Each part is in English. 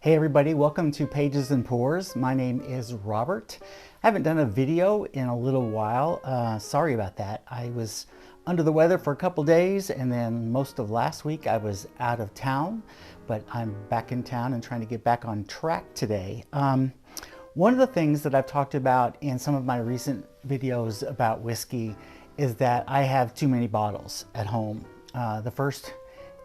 Hey everybody, welcome to Pages and Pours. My name is Robert. I haven't done a video in a little while. Sorry about that. I was under the weather for a couple days, and then most of last week I was out of town, but I'm back in town and trying to get back on track today. One of the things that I've talked about in some of my recent videos about whiskey is that I have too many bottles at home. The first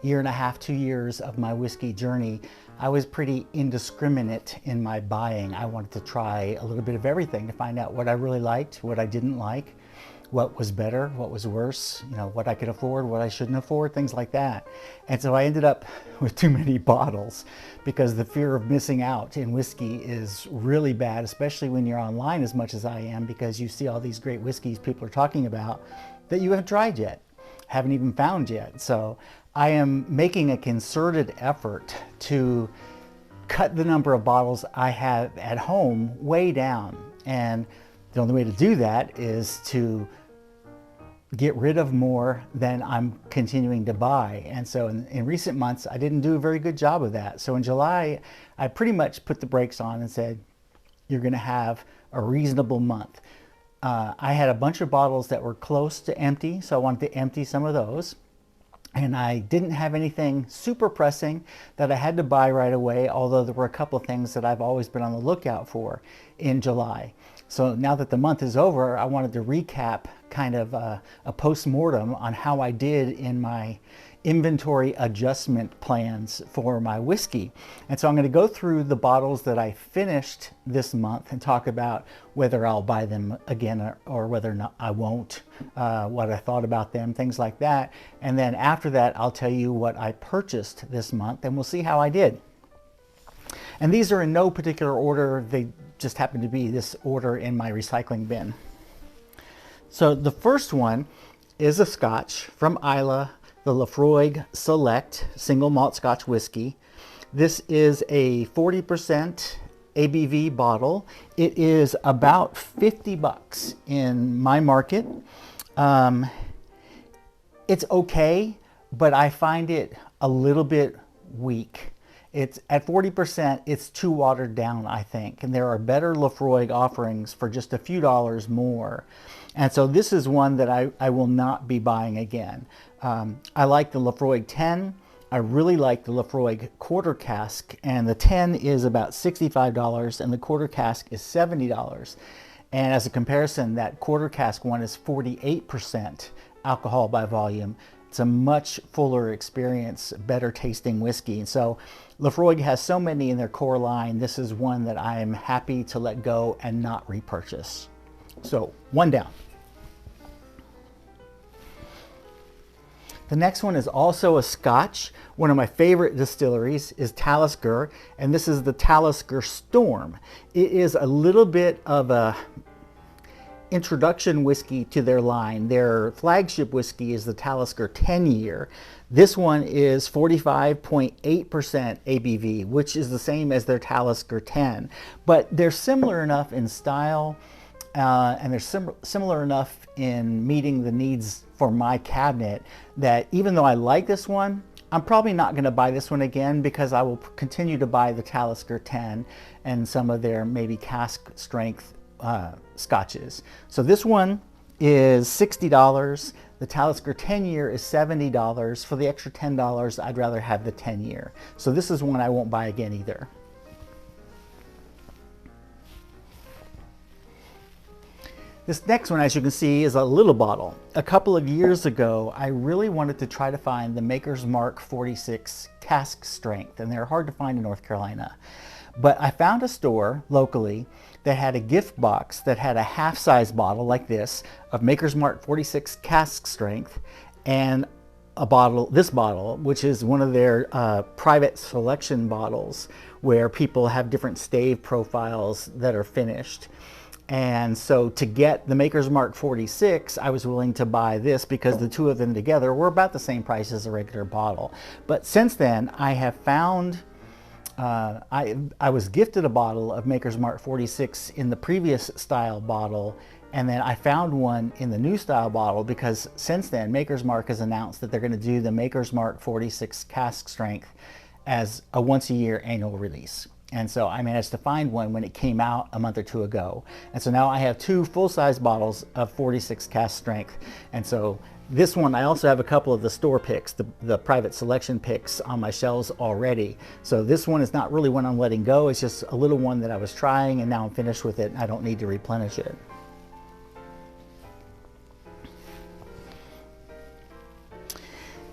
year and a half, 2 years of my whiskey journey, I was pretty indiscriminate in my buying. I wanted to try a little bit of everything to find out what I really liked, what I didn't like, what was better, what was worse, what I could afford, what I shouldn't afford, things like that. And so I ended up with too many bottles because the fear of missing out in whiskey is really bad, especially when you're online as much as I am, because you see all these great whiskeys people are talking about that you haven't tried yet, haven't even found yet. So I am making a concerted effort to cut the number of bottles I have at home way down. And the only way to do that is to get rid of more than I'm continuing to buy. And so in recent months, I didn't do a very good job of that. So in July, I pretty much put the brakes on and said, you're gonna have a reasonable month. I had a bunch of bottles that were close to empty, so I wanted to empty some of those. And I didn't have anything super pressing that I had to buy right away, although there were a couple of things that I've always been on the lookout for in July. So now that the month is over, I wanted to recap kind of a post-mortem on how I did in my inventory adjustment plans for my whiskey. And so I'm going to go through the bottles that I finished this month and talk about whether I'll buy them again or whether or not I won't, what I thought about them, things like that. And then after that, I'll tell you what I purchased this month, and we'll see how I did. And these are in no particular order. They just happen to be this order in my recycling bin. So the first one is a Scotch from Islay, the Laphroaig Select Single Malt Scotch Whiskey. This is a 40% ABV bottle. It is about 50 bucks in my market. It's okay, but I find it a little bit weak. It's at 40%, it's too watered down, I think. And there are better Laphroaig offerings for just a few dollars more. And so this is one that I will not be buying again. I like the Laphroaig 10. I really like the Laphroaig quarter cask, and the 10 is about $65 and the quarter cask is $70. And as a comparison, that quarter cask one is 48% alcohol by volume. It's a much fuller experience, better tasting whiskey. And so Laphroaig has so many in their core line. This is one that I am happy to let go and not repurchase. So one down. The next one is also a Scotch. One of my favorite distilleries is Talisker, and this is the Talisker Storm. It is a little bit of a introduction whiskey to their line. Their flagship whiskey is the Talisker 10-year. This one is 45.8% ABV, which is the same as their Talisker 10. But they're similar enough in style, and they're similar enough in meeting the needs for my cabinet that even though I like this one, I'm probably not going to buy this one again, because I will continue to buy the Talisker 10 and some of their maybe cask strength scotches. So this one is $60. The Talisker 10-year is $70. For the extra $10, I'd rather have the 10-year. So this is one I won't buy again either. This next one, as you can see, is a little bottle. A couple of years ago, I really wanted to try to find the Maker's Mark 46 cask strength, and they're hard to find in North Carolina. But I found a store locally that had a gift box that had a half-size bottle like this of Maker's Mark 46 cask strength, and a bottle, this bottle, which is one of their private selection bottles where people have different stave profiles that are finished. And so to get the Maker's Mark 46, I was willing to buy this because the two of them together were about the same price as a regular bottle. But since then, I have found I was gifted a bottle of Maker's Mark 46 in the previous style bottle, and then I found one in the new style bottle because since then Maker's Mark has announced that they're going to do the Maker's Mark 46 cask strength as a once-a-year annual release. And so I managed to find one when it came out a month or two ago. And so now I have two full-size bottles of 46 cask strength. And so this one, I also have a couple of the store picks, the private selection picks on my shelves already. So this one is not really one I'm letting go. It's just a little one that I was trying, and now I'm finished with it and I don't need to replenish it.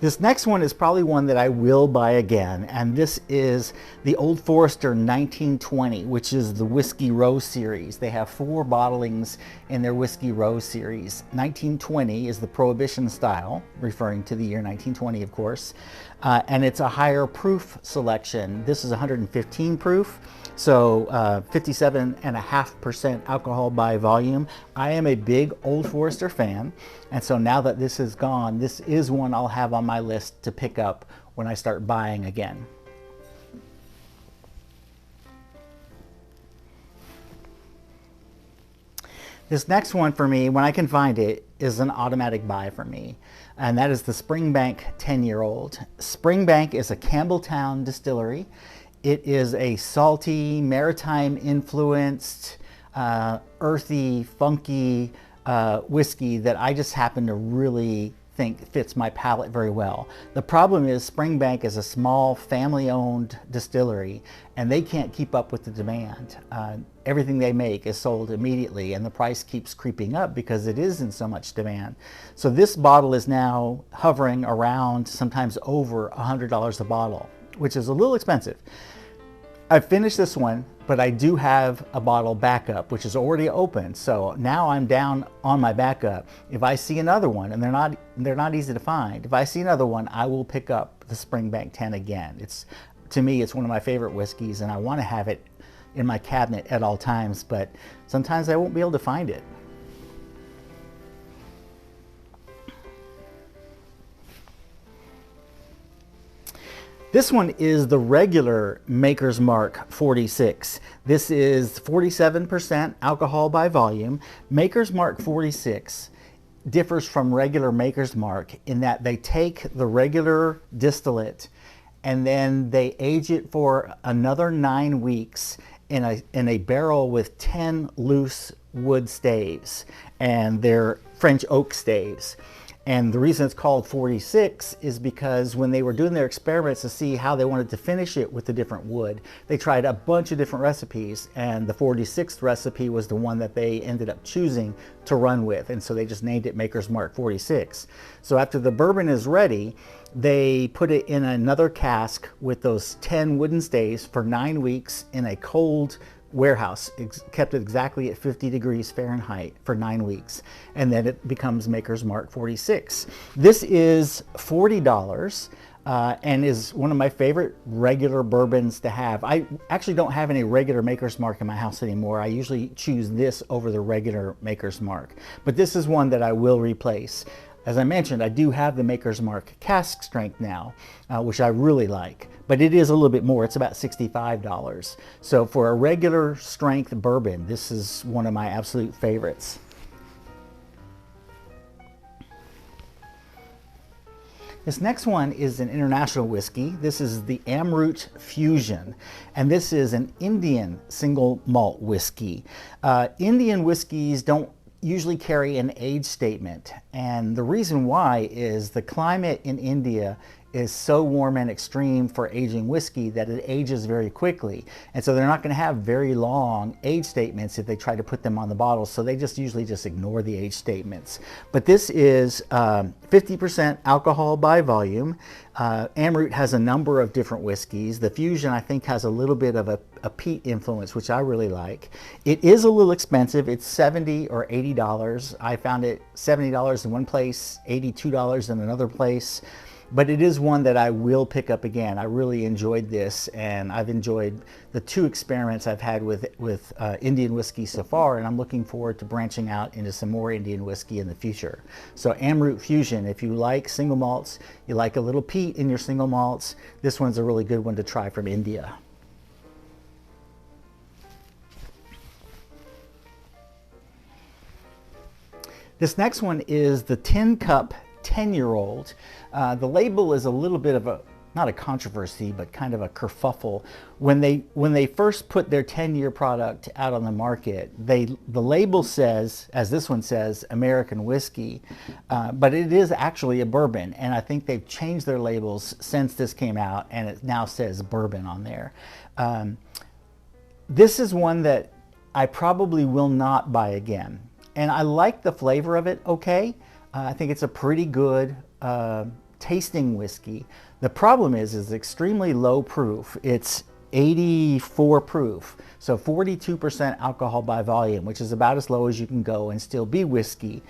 This next one is probably one that I will buy again, and this is the Old Forester 1920, which is the Whiskey Row series. They have 4 bottlings in their Whiskey Row series. 1920 is the Prohibition style, referring to the year 1920, of course, and it's a higher proof selection. This is 115 proof, so 57.5% alcohol by volume. I am a big Old Forester fan, and so now that this is gone, this is one I'll have on my list to pick up when I start buying again. This next one for me, when I can find it, is an automatic buy for me, and that is the Springbank 10-year-old. Springbank is a Campbelltown distillery. It is a salty, maritime influenced, earthy, funky whiskey that I just happen to really think fits my palate very well. The problem is Springbank is a small family-owned distillery and they can't keep up with the demand. Everything they make is sold immediately and the price keeps creeping up because it is in so much demand. So this bottle is now hovering around sometimes over $100 a bottle, which is a little expensive. I've finished this one, but I do have a bottle backup, which is already open. So now I'm down on my backup. If I see another one, and they're not easy to find, if I see another one, I will pick up the Springbank 10 again. To me, it's one of my favorite whiskeys, and I want to have it in my cabinet at all times, but sometimes I won't be able to find it. This one is the regular Maker's Mark 46. This is 47% alcohol by volume. Maker's Mark 46 differs from regular Maker's Mark in that they take the regular distillate and then they age it for another 9 weeks in a barrel with 10 loose wood staves, and they're French oak staves. And the reason it's called 46 is because when they were doing their experiments to see how they wanted to finish it with the different wood, they tried a bunch of different recipes, and the 46th recipe was the one that they ended up choosing to run with, and so they just named it Maker's Mark 46. So after the bourbon is ready, they put it in another cask with those 10 wooden staves for 9 weeks in a cold warehouse, kept it exactly at 50 degrees Fahrenheit for 9 weeks, and then it becomes Maker's Mark 46. This is $40 and is one of my favorite regular bourbons to have. I actually don't have any regular Maker's Mark in my house anymore. I usually choose this over the regular Maker's Mark, but this is one that I will replace. As I mentioned, I do have the Maker's Mark cask strength now, which I really like, but it is a little bit more. It's about $65. So for a regular strength bourbon, this is one of my absolute favorites. This next one is an international whiskey. This is the Amrut Fusion, and this is an Indian single malt whiskey. Indian whiskeys don't usually carry an age statement, and the reason why is the climate in India is so warm and extreme for aging whiskey that it ages very quickly, and so they're not going to have very long age statements if they try to put them on the bottles, so they usually just ignore the age statements. But this is 50% alcohol by volume. Amrut has a number of different whiskeys. The Fusion, I think, has a little bit of a peat influence, which I really like. It is a little expensive. It's $70 or $80. I found it $70 in one place, $82 in another place. But it is one that I will pick up again. I really enjoyed this, and I've enjoyed the 2 experiments I've had with Indian whiskey so far, and I'm looking forward to branching out into some more Indian whiskey in the future. So Amrut Fusion, if you like single malts, you like a little peat in your single malts, this one's a really good one to try from India. This next one is the Tin Cup 10-year-old. The label is a little bit of a, not a controversy, but kind of a kerfuffle. When they first put their 10-year product out on the market, the label says, as this one says, American whiskey, but it is actually a bourbon. And I think they've changed their labels since this came out, and it now says bourbon on there. This is one that I probably will not buy again. And I like the flavor of it, okay. I think it's a pretty good tasting whiskey. The problem is it's extremely low proof. It's 84 proof, so 42% alcohol by volume, which is about as low as you can go and still be whiskey.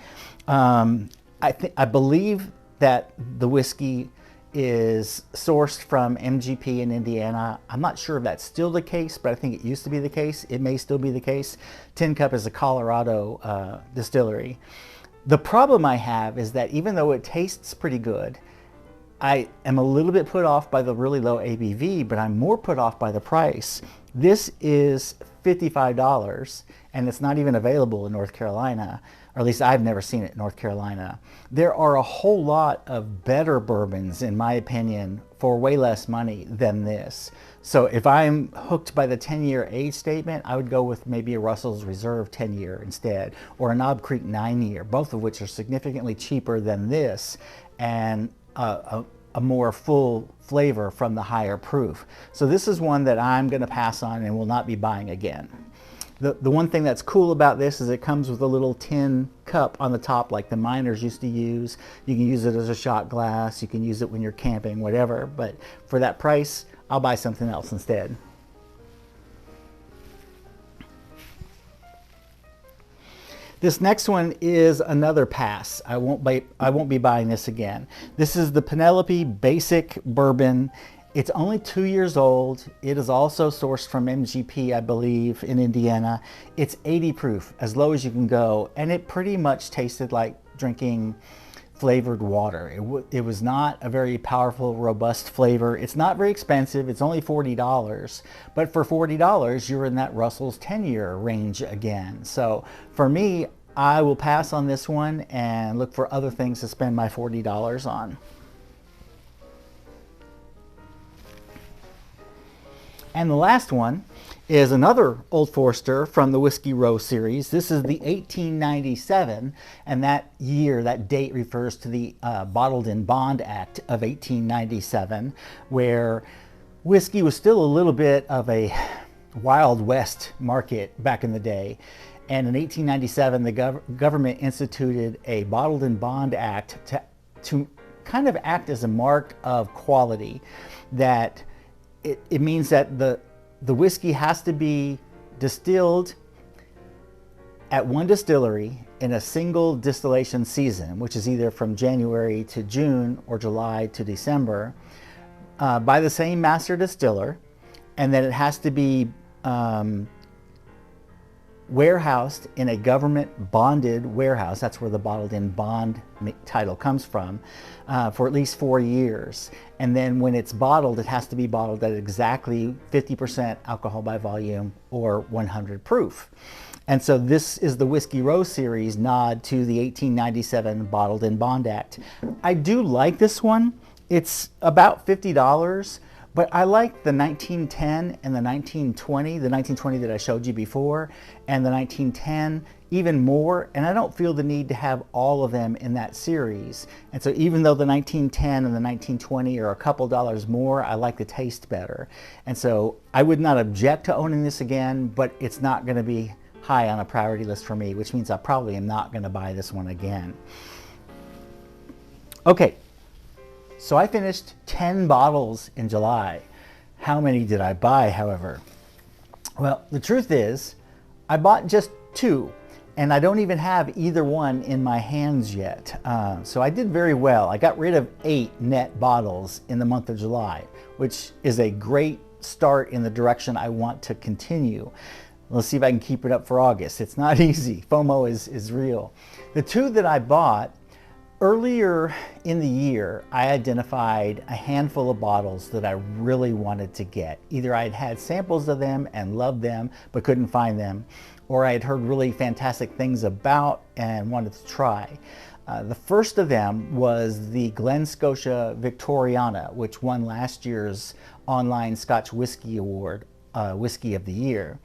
I believe that the whiskey is sourced from MGP in Indiana. I'm not sure if that's still the case, but I think it used to be the case. It may still be the case. Tin Cup is a Colorado distillery. The problem I have is that even though it tastes pretty good, I am a little bit put off by the really low ABV, but I'm more put off by the price. This is $55, and it's not even available in North Carolina, or at least I've never seen it in North Carolina. There are a whole lot of better bourbons, in my opinion, for way less money than this. So if I'm hooked by the 10-year age statement, I would go with maybe a Russell's Reserve 10-year instead, or a Knob Creek 9-year, both of which are significantly cheaper than this, and a more full flavor from the higher proof. So this is one that I'm going to pass on and will not be buying again. The one thing that's cool about this is it comes with a little tin cup on the top like the miners used to use. You can use it as a shot glass, you can use it when you're camping, whatever, but for that price, I'll buy something else instead. This next one is another pass. I won't be buying this again. This is the Penelope Basic Bourbon. It's only 2 years old. It is also sourced from MGP, I believe, in Indiana. It's 80 proof, as low as you can go, and it pretty much tasted like drinking flavored water. It was not a very powerful, robust flavor. It's not very expensive. It's only $40, but for $40, you're in that Russell's 10-year range again. So for me, I will pass on this one and look for other things to spend my $40 on. And the last one is another Old Forester from the Whiskey Row series. This is the 1897, and that year, that date refers to the Bottled in Bond Act of 1897, where whiskey was still a little bit of a Wild West market back in the day. And in 1897, the government instituted a Bottled in Bond Act to kind of act as a mark of quality, that it means that the whiskey has to be distilled at one distillery in a single distillation season, which is either from January to June or July to December, by the same master distiller, and then it has to be warehoused in a government bonded warehouse. That's where the Bottled in Bond title comes from, for at least 4 years. And then when it's bottled, it has to be bottled at exactly 50% alcohol by volume or 100 proof. And so this is the Whiskey Row series nod to the 1897 Bottled in Bond Act. I do like this one. It's about $50, but I like the 1910 and the 1920 that I showed you before, and the 1910 even more, and I don't feel the need to have all of them in that series. And so even though the 1910 and the 1920 are a couple dollars more, I like the taste better. And so I would not object to owning this again, but it's not going to be high on a priority list for me, which means I probably am not going to buy this one again. Okay. So I finished 10 bottles in July. How many did I buy, however? Well, the truth is, I bought just 2, and I don't even have either one in my hands yet. So I did very well. I got rid of 8 net bottles in the month of July, which is a great start in the direction I want to continue. Let's see if I can keep it up for August. It's not easy. FOMO is real. The 2 that I bought, earlier in the year, I identified a handful of bottles that I really wanted to get. Either I'd had samples of them and loved them but couldn't find them, or I had heard really fantastic things about and wanted to try. The first of them was the Glen Scotia Victoriana, which won last year's online Scotch Whisky Award, Whisky of the Year.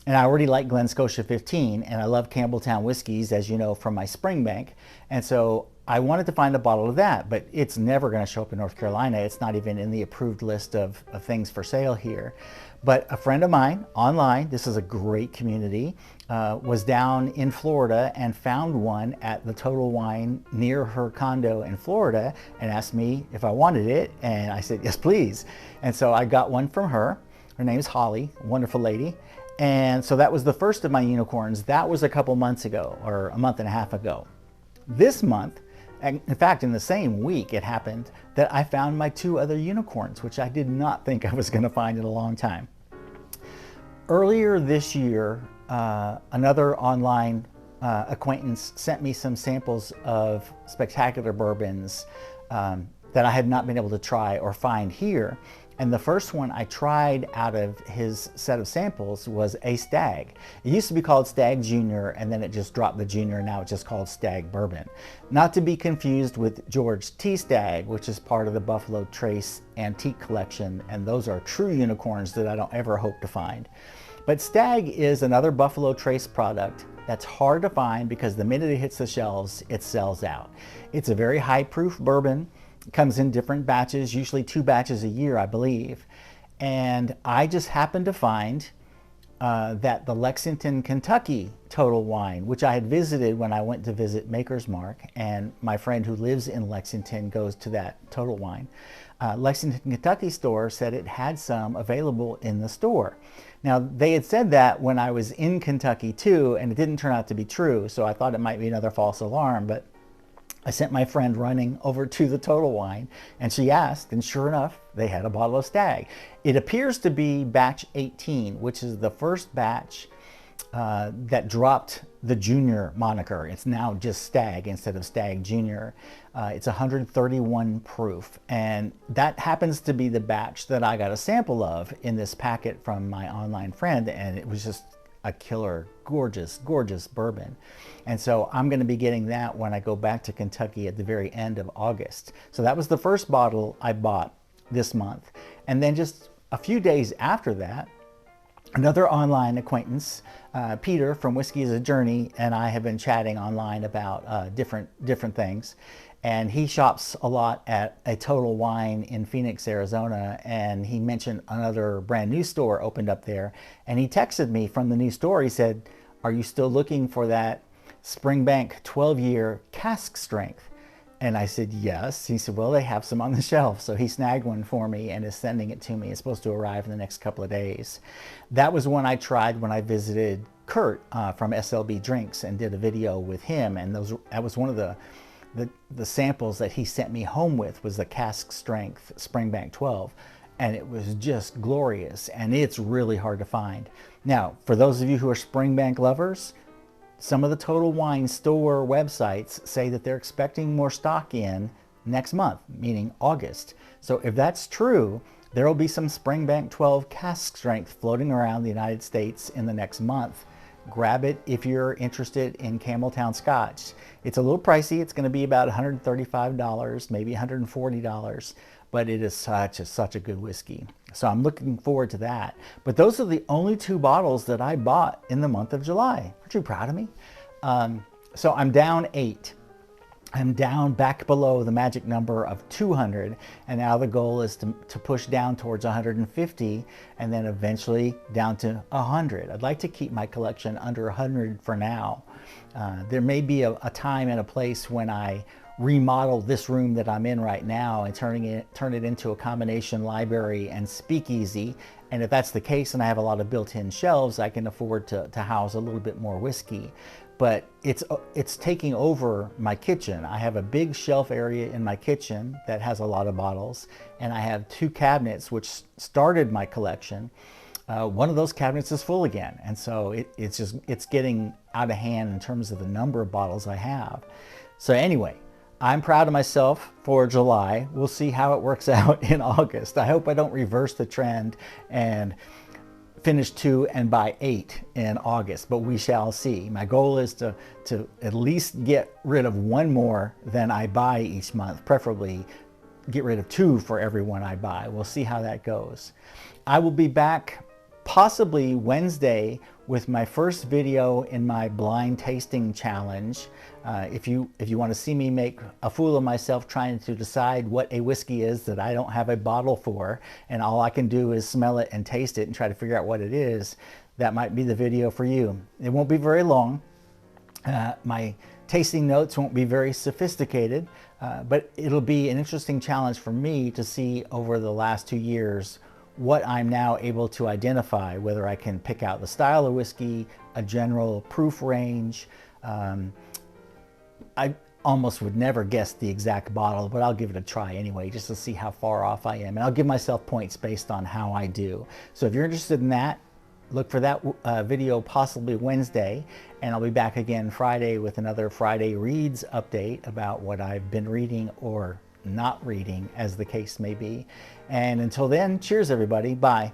And I already like Glen Scotia 15, and I love Campbelltown whiskeys, as you know, from my Springbank. And so I wanted to find a bottle of that, but it's never going to show up in North Carolina. It's not even in the approved list of things for sale here. But a friend of mine online, this is a great community, was down in Florida and found one at the Total Wine near her condo in Florida and asked me if I wanted it. And I said, yes, please. And so I got one from her. Her name's Holly, a wonderful lady. And so that was the first of my unicorns. That was a couple months ago, or a month and a half ago. This month, in fact, in the same week, it happened that I found my 2 other unicorns, which I did not think I was going to find in a long time. Earlier this year, another online acquaintance sent me some samples of spectacular bourbons that I had not been able to try or find here. And the first one I tried out of his set of samples was a Stag. It used to be called Stag Junior, and then it just dropped the Junior, now it's just called Stag Bourbon. Not to be confused with George T. Stagg, which is part of the Buffalo Trace Antique Collection, and those are true unicorns that I don't ever hope to find. But Stag is another Buffalo Trace product that's hard to find because the minute it hits the shelves, it sells out. It's a very high proof bourbon. It comes in different batches, usually 2 batches a year, I believe. And I just happened to find that the Lexington, Kentucky Total Wine, which I had visited when I went to visit Maker's Mark, and my friend who lives in Lexington goes to that Total Wine. Lexington, Kentucky store said it had some available in the store. Now, they had said that when I was in Kentucky too, and it didn't turn out to be true, so I thought it might be another false alarm, but I sent my friend running over to the Total Wine, and she asked, and sure enough, they had a bottle of Stag. It appears to be batch 18, which is the first batch that dropped the Junior moniker. It's now just Stag instead of Stag Junior. It's 131 proof, and that happens to be the batch that I got a sample of in this packet from my online friend, and it was just a killer, gorgeous, gorgeous bourbon. And so I'm going to be getting that when I go back to Kentucky at the very end of August. So that was the first bottle I bought this month. And then just a few days after that, another online acquaintance, Peter from Whiskey is a Journey, and I have been chatting online about different things. And he shops a lot at a Total Wine in Phoenix, Arizona, and he mentioned another brand new store opened up there. And he texted me from the new store. He said, "Are you still looking for that Springbank 12-year cask strength?" And I said, yes. He said, well, they have some on the shelf. So he snagged one for me and is sending it to me. It's supposed to arrive in the next couple of days. That was one I tried when I visited Kurt from SLB Drinks and did a video with him. And that was one of the samples that he sent me home with, was the cask strength Springbank 12. And it was just glorious, and it's really hard to find. Now, for those of you who are Springbank lovers, some of the Total Wine store websites say that they're expecting more stock in next month, meaning August. So if that's true, there will be some Springbank 12 cask strength floating around the United States in the next month. Grab it if you're interested in Campbelltown Scotch. It's a little pricey. It's going to be about $135, maybe $140, but it is such a good whiskey. So I'm looking forward to that. But those are the only 2 bottles that I bought in the month of July. Aren't you proud of me? So I'm down 8. I'm down back below the magic number of 200, and now the goal is to push down towards 150 and then eventually down to 100. I'd like to keep my collection under 100 for now. There may be a time and a place when I remodel this room that I'm in right now and turn it into a combination library and speakeasy. And if that's the case and I have a lot of built-in shelves, I can afford to house a little bit more whiskey. But it's taking over my kitchen. I have a big shelf area in my kitchen that has a lot of bottles, and I have 2 cabinets which started my collection. One of those cabinets is full again, and so it's getting out of hand in terms of the number of bottles I have. So anyway, I'm proud of myself for July. We'll see how it works out in August. I hope I don't reverse the trend and finish 2 and buy 8 in August, but we shall see. My goal is to at least get rid of 1 more than I buy each month, preferably get rid of 2 for every one I buy. We'll see how that goes. I will be back possibly Wednesday with my first video in my blind tasting challenge. If you want to see me make a fool of myself trying to decide what a whiskey is that I don't have a bottle for, and all I can do is smell it and taste it and try to figure out what it is, that might be the video for you. It won't be very long. My tasting notes won't be very sophisticated, but it'll be an interesting challenge for me to see over the last 2 years what I'm now able to identify, whether I can pick out the style of whiskey, a general proof range. I almost would never guess the exact bottle, but I'll give it a try anyway, just to see how far off I am. And I'll give myself points based on how I do. So if you're interested in that, look for that video possibly Wednesday, and I'll be back again Friday with another Friday Reads update about what I've been reading or not reading, as the case may be. And until then, cheers everybody, bye.